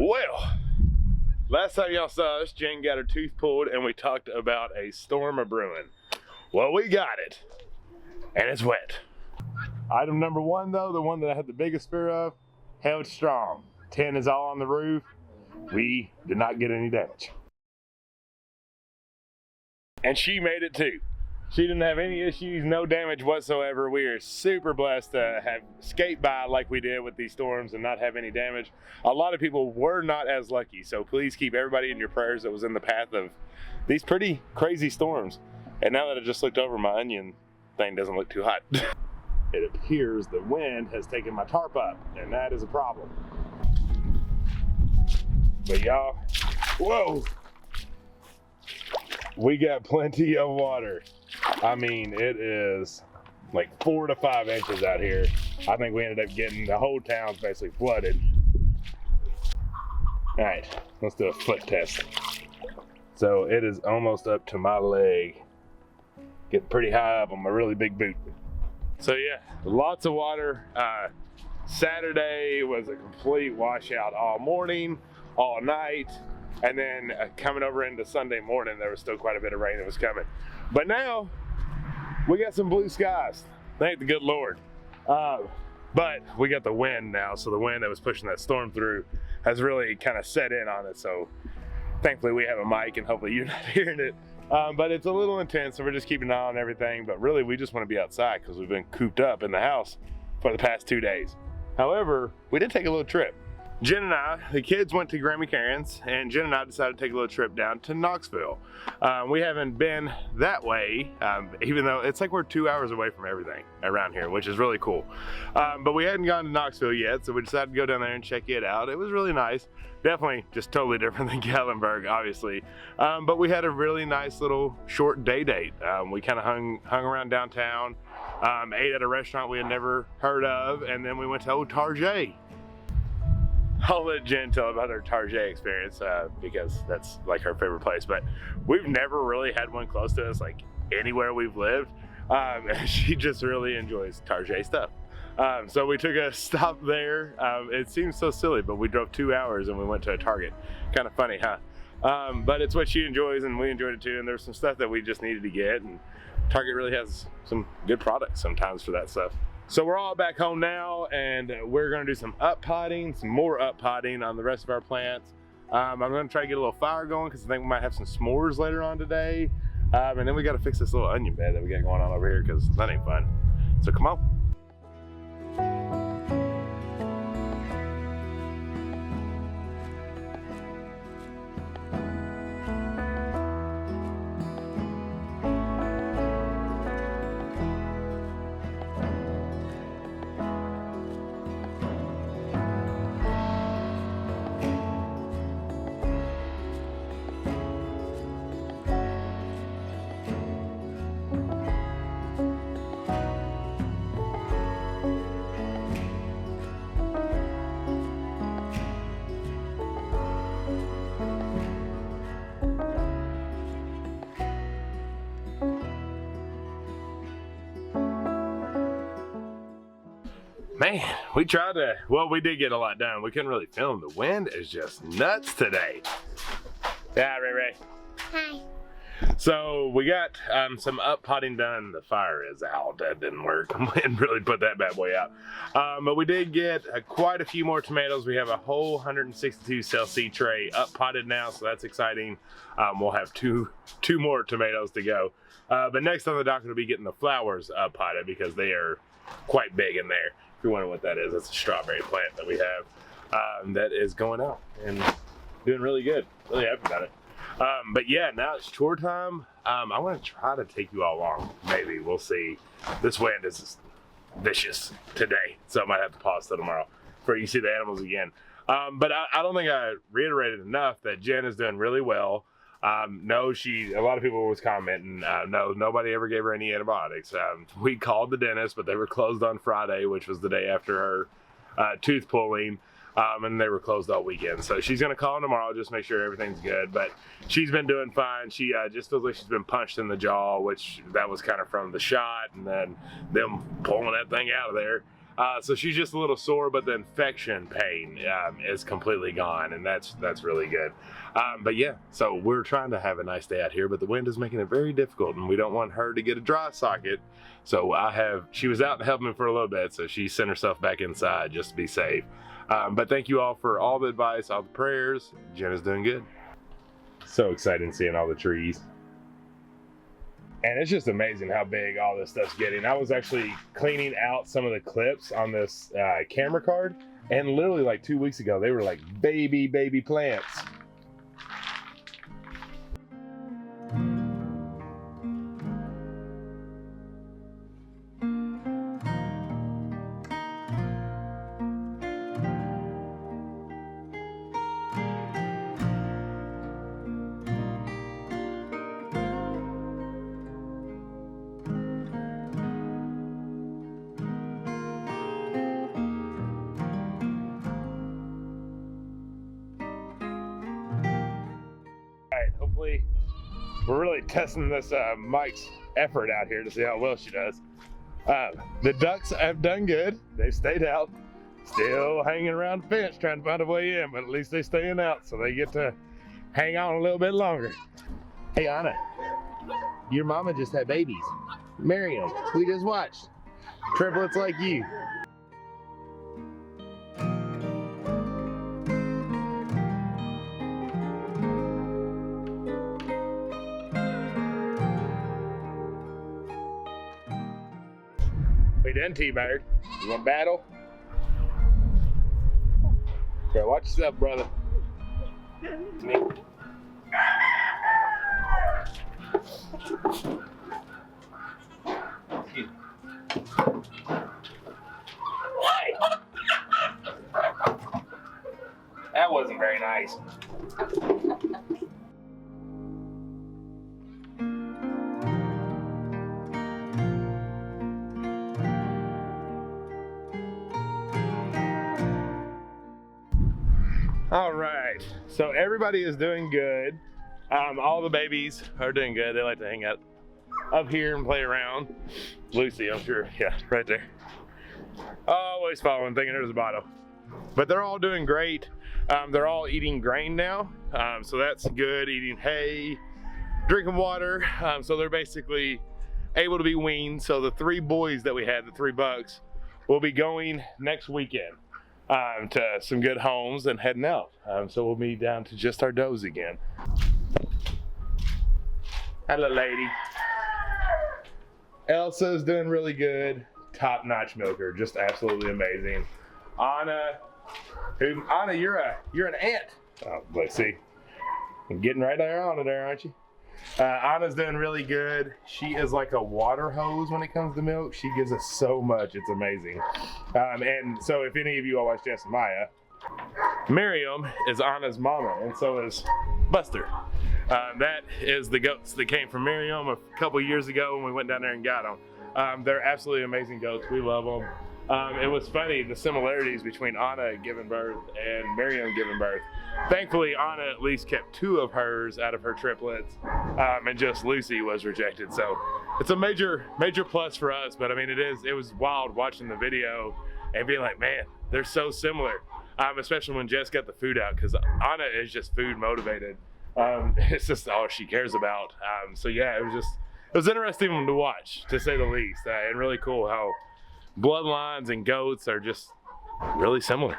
Well, last time y'all saw us, Jen got her tooth pulled and we talked about a storm of brewing. Well, we got it, and it's wet. Item number one though, the one that I had the biggest fear of, held strong. 10 is all on the roof. We did not get any damage. And she made it too. She didn't have any issues, no damage whatsoever. We are super blessed to have skate by like we did with these storms and not have any damage. A lot of people were not as lucky, so please keep everybody in your prayers that was in the path of these pretty crazy storms. And now that I just looked over, my onion thing doesn't look too hot. It appears the wind has taken my tarp up, and that is a problem. But y'all, whoa! We got plenty of water. I mean, it is like 4 to 5 inches out here. I think we ended up getting the whole town's basically flooded. All right, let's do a foot test. So it is almost up to my leg. Getting pretty high up on my really big boot. So yeah, lots of water. Saturday was a complete washout all morning, all night. And then coming over into Sunday morning, there was still quite a bit of rain that was coming. But now, we got some blue skies. Thank the good Lord. But we got the wind now, so the wind that was pushing that storm through has really kind of set in on it. So thankfully we have a mic and hopefully you're not hearing it. But it's a little intense, so we're just keeping an eye on everything. But really, we just want to be outside because we've been cooped up in the house for the past 2 days. However, we did take a little trip. Jen and I, the kids went to Grandma Karen's, and Jen and I decided to take a little trip down to Knoxville. We haven't been that way, even though it's like we're 2 hours away from everything around here, which is really cool. But we hadn't gone to Knoxville yet, so we decided to go down there and check it out. It was really nice. Definitely just totally different than Gatlinburg, obviously. But we had a really nice little short day date. We kind of hung around downtown, ate at a restaurant we had never heard of, and then we went to Old Target. I'll let Jen tell about her Target experience because that's like her favorite place, but we've never really had one close to us like anywhere we've lived. She just really enjoys Target stuff. So we took a stop there. It seems so silly, but we drove 2 hours and we went to a Target. Kind of funny, huh? But it's what she enjoys and we enjoyed it too, and there's some stuff that we just needed to get, and Target really has some good products sometimes for that stuff. So we're all back home now, and we're gonna do some more up potting on the rest of our plants. I'm gonna try to get a little fire going because I think we might have some s'mores later on today. And then we gotta fix this little onion bed that we got going on over here because that ain't fun. So come on. Man, we tried to, well, we did get a lot done. We couldn't really film. The wind is just nuts today. Yeah, Ray. Hi. So we got some up potting done. The fire is out. That didn't work. We didn't really put that bad boy out. But we did get quite a few more tomatoes. We have a whole 162 cell seed tray up potted now, so that's exciting. We'll have two more tomatoes to go. But next on the docket will be getting the flowers up potted because they are quite big in there. If you wonder what that is, it's a strawberry plant that we have that is going out and doing really good. Really happy about it. But yeah, now it's chore time. I want to try to take you all along. Maybe we'll see. This wind is vicious today, so I might have to pause till tomorrow before you see the animals again. But I don't think I reiterated enough that Jen is doing really well. No, a lot of people was commenting, no, nobody ever gave her any antibiotics. We called the dentist, but they were closed on Friday, which was the day after her tooth pulling, and they were closed all weekend. So she's gonna call tomorrow, just make sure everything's good, but she's been doing fine. She just feels like she's been punched in the jaw, which that was kind of from the shot and then them pulling that thing out of there. So she's just a little sore, but the infection pain is completely gone, and that's really good. But yeah, so we're trying to have a nice day out here, but the wind is making it very difficult, and we don't want her to get a dry socket. So she was out helping me for a little bit, so she sent herself back inside just to be safe. But thank you all for all the advice, all the prayers. Jenna's doing good. So exciting seeing all the trees. And it's just amazing how big all this stuff's getting. I was actually cleaning out some of the clips on this camera card, and literally like 2 weeks ago, they were like baby plants. Hopefully we're really testing this Mike's effort out here to see how well she does. The ducks have done good. They've stayed out, still hanging around the fence trying to find a way in, but at least they're staying out, so they get to hang on a little bit longer. Hey Anna, your mama just had babies. Miriam, we just watched. Triplets like you. We done, T-Bird. You want battle? Better watch yourself, brother. Me. Excuse me. Hey. That wasn't very nice. All right, so everybody is doing good. All the babies are doing good. They like to hang out up here and play around. Lucy, I'm sure, yeah, right there. Always following, thinking there's a bottle. But they're all doing great. They're all eating grain now, so that's good, eating hay, drinking water. So they're basically able to be weaned. So the 3 boys that we had, the 3 bucks, will be going next weekend. To some good homes and heading out. So we'll be down to just our does again. Hello, lady. Elsa's doing really good. Top-notch milker, just absolutely amazing. Anna, you're an ant. Oh, let's see. I'm getting right there on it there, aren't you? Anna's doing really good. She is like a water hose when it comes to milk. She gives us so much, it's amazing. And so if any of you all watch Jess and Maya, Miriam is Anna's mama, and so is Buster. That is the goats that came from Miriam a couple years ago when we went down there and got them. They're absolutely amazing goats. We love them. It was funny, the similarities between Anna giving birth and Miriam giving birth. Thankfully, Anna at least kept 2 of hers out of her triplets, and just Lucy was rejected. So it's a major plus for us. But I mean, it was wild watching the video and being like, man, they're so similar. Especially when Jess got the food out, because Anna is just food motivated. It's just all she cares about. So yeah, it was interesting to watch, to say the least, and really cool how bloodlines and goats are just really similar.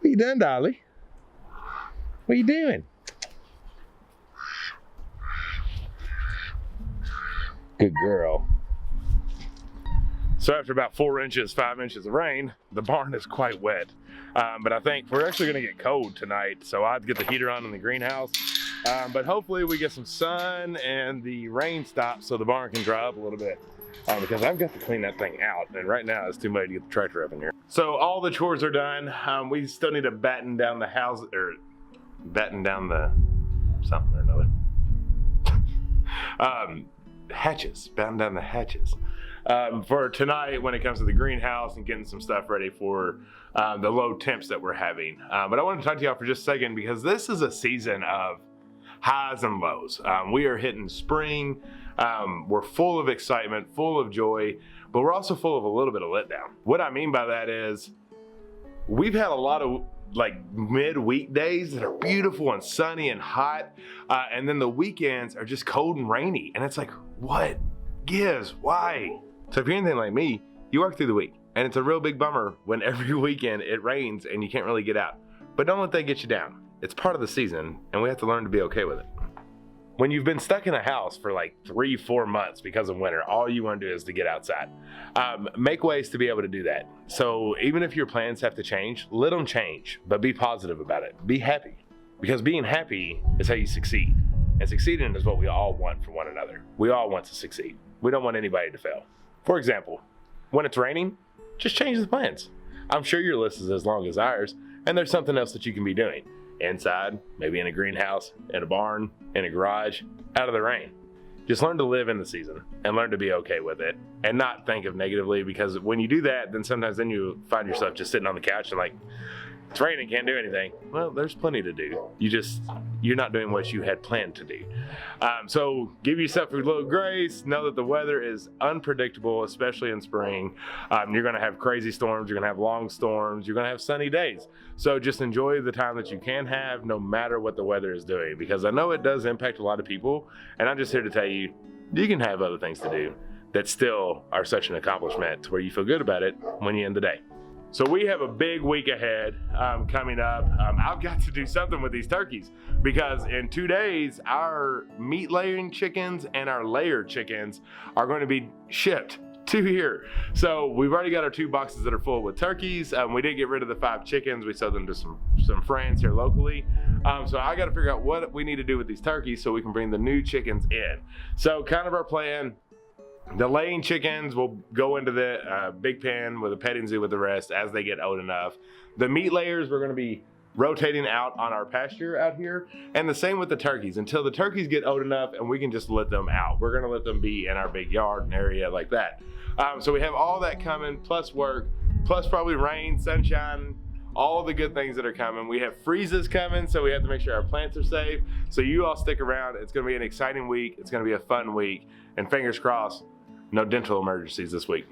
What you done, Dolly? What you doing? Good girl. So after about 4 inches, 5 inches of rain, the barn is quite wet. But I think we're actually gonna get cold tonight, so I'd get the heater on in the greenhouse. But hopefully we get some sun and the rain stops so the barn can dry up a little bit. Because I've got to clean that thing out, and right now it's too late to get the tractor up in here. So all the chores are done. We still need to batten down the house, or batten down the something or another. Hatches, batten down the hatches. For tonight when it comes to the greenhouse and getting some stuff ready for the low temps that we're having. But I want to talk to y'all for just a second, because this is a season of highs and lows. We are hitting spring. We're full of excitement, full of joy. but we're also full of a little bit of letdown. What I mean by that is we've had a lot of like mid-week days that are beautiful and sunny and hot, and then the weekends are just cold and rainy, and it's like, what gives? Why? So if you're anything like me, you work through the week, and it's a real big bummer when every weekend it rains and you can't really get out. But don't let that get you down. It's part of the season, and we have to learn to be okay with it. When you've been stuck in a house for like 3-4 months because of winter, all you want to do is to get outside. Make ways to be able to do that. So even if your plans have to change, let them change, but be positive about it. Be happy, because being happy is how you succeed. And succeeding is what we all want for one another. We all want to succeed. We don't want anybody to fail. For example, when it's raining, just change the plans. I'm sure your list is as long as ours, and there's something else that you can be doing. Inside, maybe in a greenhouse, in a barn, in a garage, out of the rain. Just learn to live in the season and learn to be okay with it and not think of negatively, because when you do that, then sometimes you find yourself just sitting on the couch and like, it's raining, can't do anything. Well, there's plenty to do. You're not doing what you had planned to do. So give yourself a little grace. Know that the weather is unpredictable, especially in spring. You're gonna have crazy storms, you're gonna have long storms, you're gonna have sunny days. So just enjoy the time that you can have, no matter what the weather is doing, because I know it does impact a lot of people. And I'm just here to tell you, you can have other things to do that still are such an accomplishment to where you feel good about it when you end the day. So we have a big week ahead coming up. I've got to do something with these turkeys, because in 2 days, our meat laying chickens and our layer chickens are going to be shipped to here. So we've already got our 2 boxes that are full with turkeys. We did get rid of the 5 chickens. We sold them to some friends here locally. So I got to figure out what we need to do with these turkeys so we can bring the new chickens in. So kind of our plan. The laying chickens will go into the big pen with a petting zoo with the rest as they get old enough. The meat layers, we're going to be rotating out on our pasture out here. And the same with the turkeys until the turkeys get old enough and we can just let them out. We're going to let them be in our big yard and area like that. So we have all that coming, plus work, plus probably rain, sunshine, all the good things that are coming. We have freezes coming, so we have to make sure our plants are safe. So you all stick around. It's going to be an exciting week. It's going to be a fun week. And fingers crossed, no dental emergencies this week.